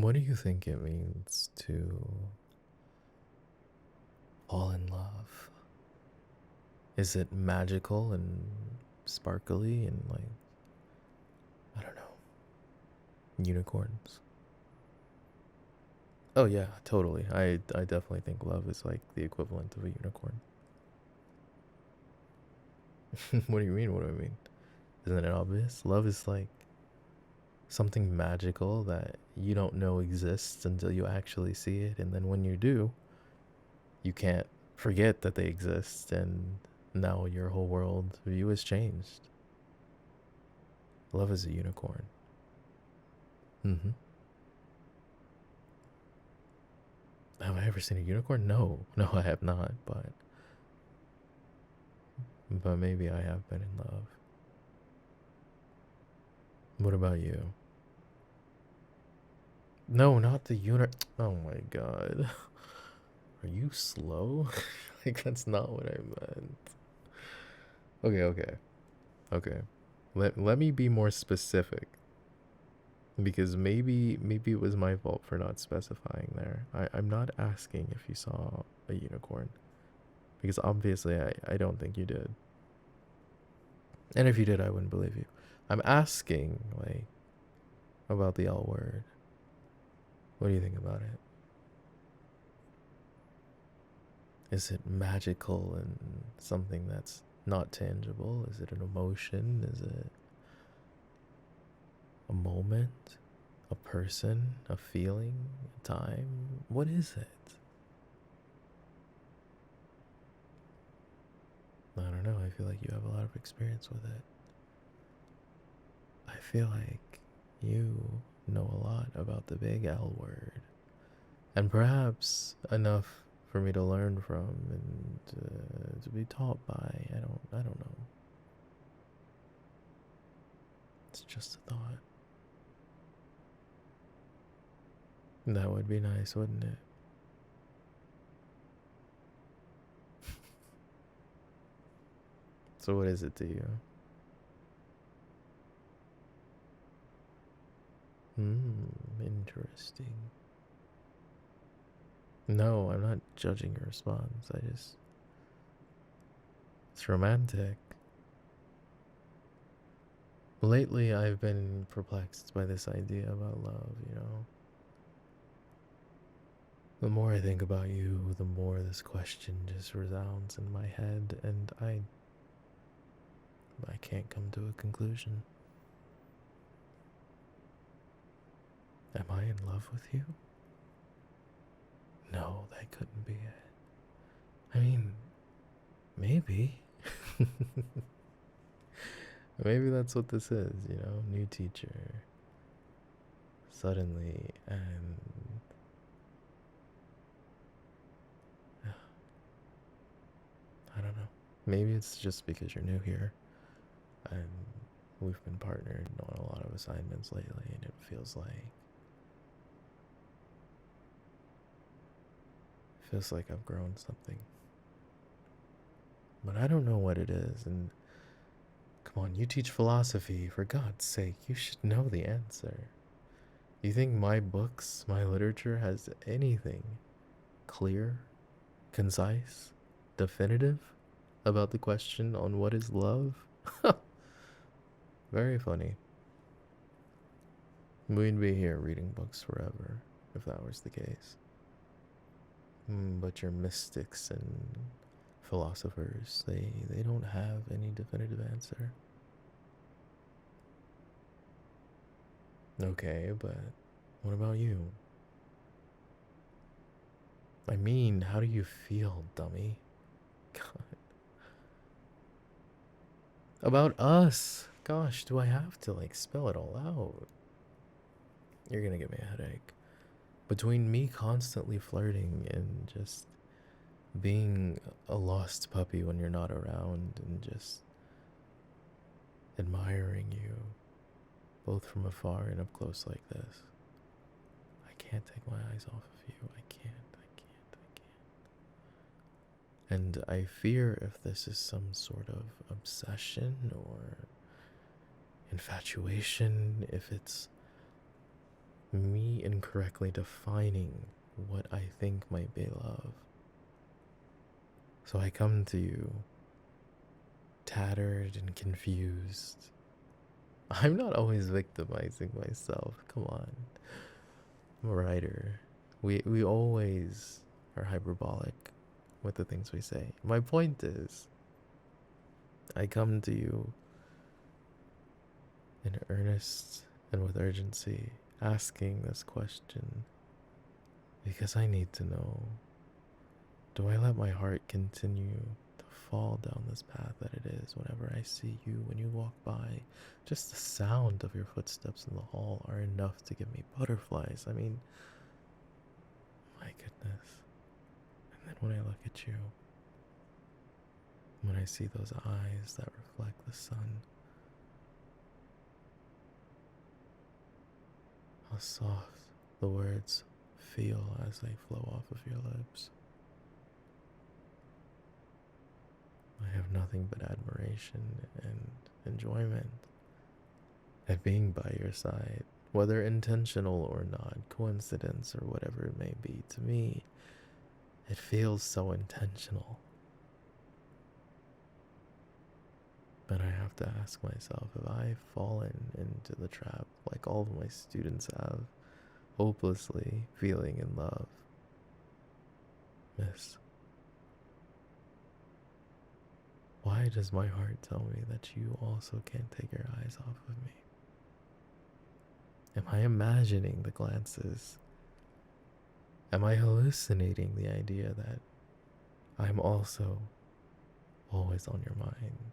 What do you think it means to fall in love? Is it magical and sparkly and like, I don't know, unicorns? Oh yeah, totally. I definitely think love is like the equivalent of a unicorn. What do you mean? What do I mean? Isn't it obvious? Love is like something magical that you don't know exists until you actually see it, and then when you do, you can't forget that they exist, and now your whole world view has changed. Love is a unicorn. Mm-hmm. Have I ever seen a unicorn? No, no, I have not. But maybe I have been in love. What about you? No, not the uni. Oh my god, are you slow? Like that's not what I meant. Okay, okay, okay. Let me be more specific because maybe it was my fault for not specifying there. I'm not asking if you saw a unicorn because obviously I don't think you did. And if you did, I wouldn't believe you. I'm asking like about the L word. What do you think about it? Is it magical and something that's not tangible? Is it an emotion? Is it a moment? A person? A feeling? A time? What is it? I don't know. I feel like you have a lot of experience with it. I feel like you know a lot about the big L word. And perhaps enough for me to learn from and to be taught by. I don't know. It's just a thought. That would be nice, wouldn't it? So what is it to you? Interesting. No, I'm not judging your response. It's romantic. Lately, I've been perplexed by this idea about love, you know? The more I think about you, the more this question just resounds in my head, and I can't come to a conclusion. Am I in love with you? No, that couldn't be it. I mean, maybe. Maybe that's what this is, you know? New teacher. Suddenly, and I don't know. Maybe it's just because you're new here, and we've been partnered on a lot of assignments lately, and it feels like I've grown something. But I don't know what it is, and come on, you teach philosophy, for God's sake, you should know the answer. You think my books, my literature has anything clear, concise, definitive about the question on what is love? Very funny. We'd be here reading books forever if that was the case. But your mystics and philosophers, they don't have any definitive answer. Okay, but what about you? I mean, how do you feel, dummy? God. About us. Gosh, do I have to like spell it all out? You're gonna give me a headache. Between me constantly flirting and just being a lost puppy when you're not around and just admiring you both from afar and up close like this, I can't take my eyes off of you. I can't. And I fear if this is some sort of obsession or infatuation, if it's me incorrectly defining what I think might be love. So I come to you tattered and confused. I'm not always victimizing myself. Come on. I'm a writer. We always are hyperbolic with the things we say. My point is, I come to you in earnest and with urgency, asking this question because I need to know, do I let my heart continue to fall down this path that it is whenever I see you when you walk by? Just the sound of your footsteps in the hall are enough to give me butterflies. I mean, my goodness. And then when I look at you, when I see those eyes that reflect the sun, how soft the words feel as they flow off of your lips. I have nothing but admiration and enjoyment at being by your side, whether intentional or not, coincidence or whatever it may be. To me, it feels so intentional. But I have to ask myself, have I fallen into the trap like all of my students have, hopelessly feeling in love? Miss, why does my heart tell me that you also can't take your eyes off of me? Am I imagining the glances? Am I hallucinating the idea that I'm also always on your mind?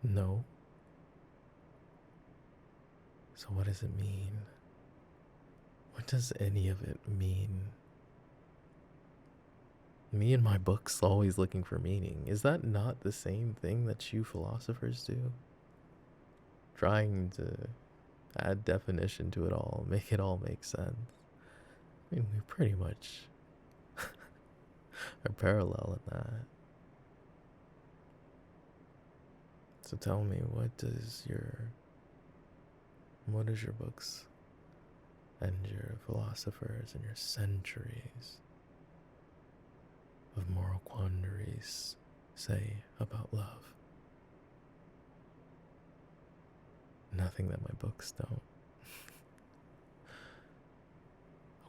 No. So what does it mean? What does any of it mean? Me and my books always looking for meaning. Is that not the same thing that you philosophers do? Trying to add definition to it all, make it all make sense. I mean, we pretty much are parallel in that. So tell me, what does your books and your philosophers and your centuries of moral quandaries say about love? Nothing that my books don't.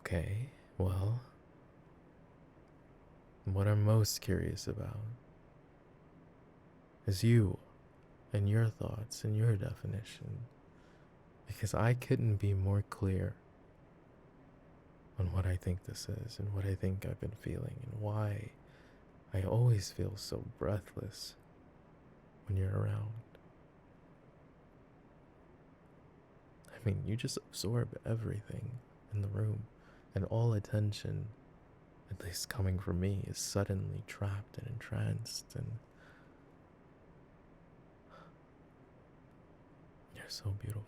Okay, well, what I'm most curious about is you and your thoughts and your definition, because I couldn't be more clear on what I think this is and what I think I've been feeling and why I always feel so breathless when you're around. I mean, you just absorb everything in the room, and all attention, at least coming from me, is suddenly trapped and entranced, and you're so beautiful.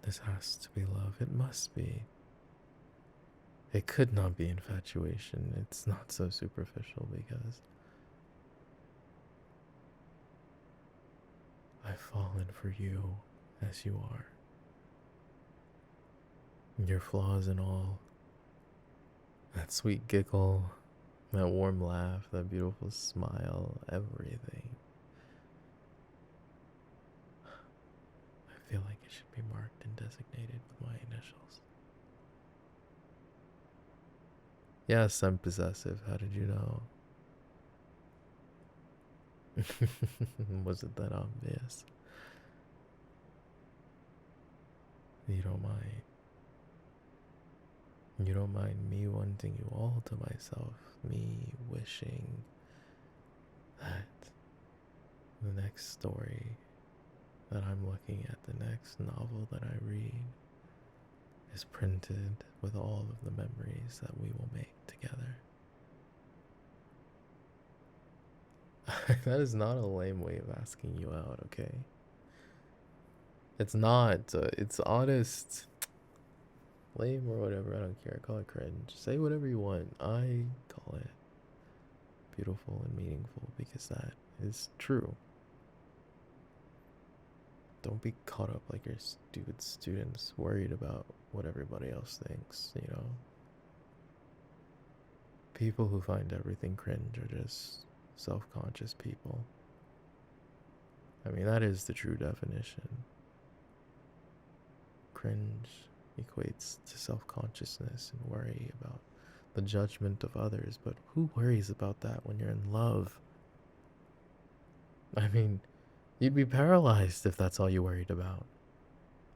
This has to be love. It must be. It could not be infatuation. It's not so superficial because I've fallen for you as you are. Your flaws and all. That sweet giggle, that warm laugh, that beautiful smile, everything. I feel like it should be marked and designated with my initials. Yes, I'm possessive. How did you know? Was it that obvious? You don't mind. You don't mind me wanting you all to myself. Me wishing that the next story that I'm looking at, the next novel that I read, is printed with all of the memories that we will make together. That is not a lame way of asking you out, okay? It's not. It's honest. Lame or whatever, I don't care. Call it cringe. Say whatever you want. I call it beautiful and meaningful because that is true. don't be caught up like your stupid students worried about what everybody else thinks, you know? People who find everything cringe are just self-conscious people. I mean, that is the true definition. Cringe equates to self-consciousness and worry about the judgment of others, but who worries about that when you're in love? I mean, you'd be paralyzed if that's all you worried about.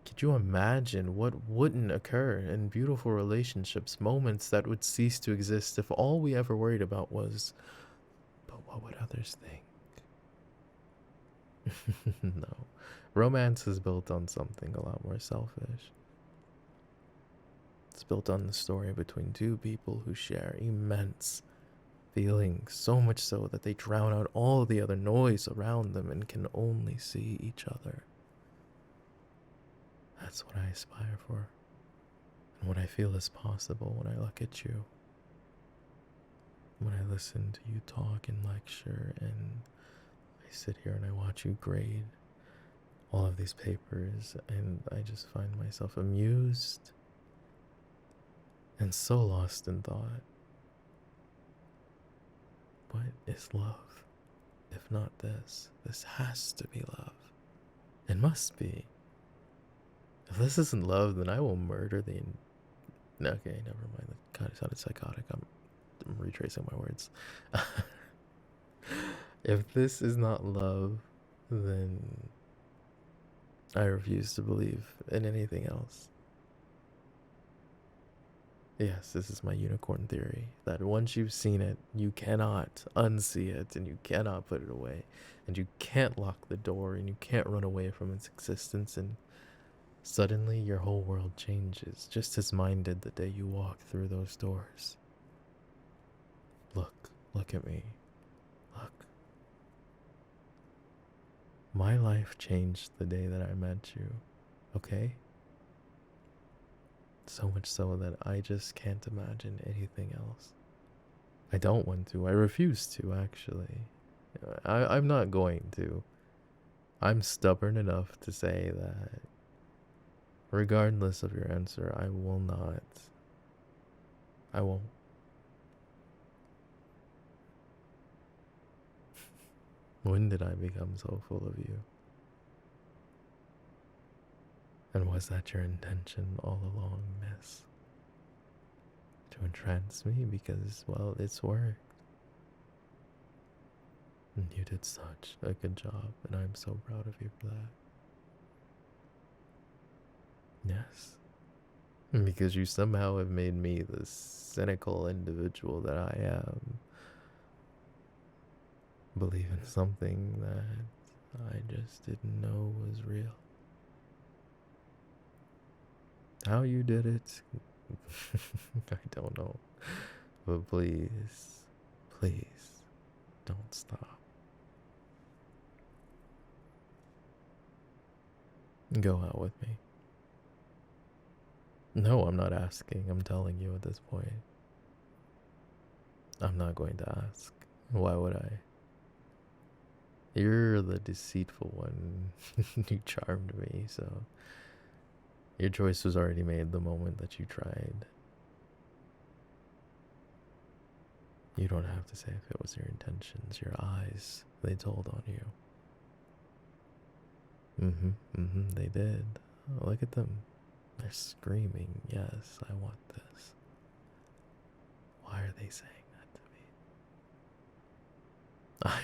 Could you imagine what wouldn't occur in beautiful relationships, moments that would cease to exist if all we ever worried about was, but what would others think? No. Romance is built on something a lot more selfish. It's built on the story between two people who share immense feelings, so much so that they drown out all the other noise around them and can only see each other. That's what I aspire for, and what I feel is possible when I look at you. When I listen to you talk and lecture, and I sit here and I watch you grade all of these papers, and I just find myself amused and so lost in thought. What is love? If not this? This has to be love. It must be. If this isn't love, then I will murder the... Okay, never mind. That kind of sounded psychotic. I'm retracing my words. If this is not love, then I refuse to believe in anything else. Yes, this is my unicorn theory, that once you've seen it, you cannot unsee it, and you cannot put it away, and you can't lock the door, and you can't run away from its existence, and suddenly your whole world changes, just as mine did the day you walked through those doors. Look at me. Look. My life changed the day that I met you, okay? So much so that I just can't imagine anything else. I don't want to. I refuse to, actually. I'm not going to. I'm stubborn enough to say that regardless of your answer, I will not. I won't. When did I become so full of you? And was that your intention all along, miss? To entrance me because, well, it's work. And you did such a good job, and I'm so proud of you for that. Yes. Because you somehow have made me the cynical individual that I am. Believe in something that I just didn't know was real. How you did it, I don't know. But please, please, don't stop. Go out with me. No, I'm not asking. I'm telling you at this point. I'm not going to ask. Why would I? You're the deceitful one. You charmed me, so your choice was already made the moment that you tried. You don't have to say if it was your intentions. Your eyes, they told on you. They did. Oh, look at them. They're screaming, yes, I want this. Why are they saying that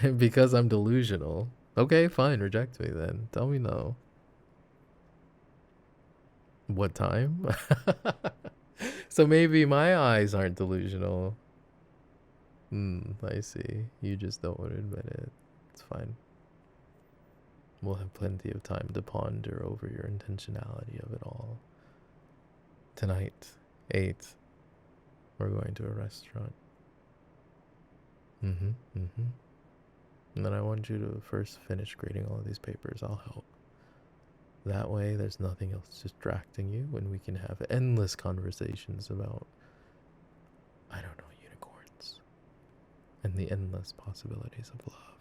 to me? Because I'm delusional. Okay, fine, reject me then. Tell me no. What time? So maybe my eyes aren't delusional. I see. You just don't want to admit it. It's fine. We'll have plenty of time to ponder over your intentionality of it all. Tonight, 8, we're going to a restaurant. And then I want you to first finish grading all of these papers. I'll help. That way, there's nothing else distracting you, and we can have endless conversations about, I don't know, unicorns and the endless possibilities of love.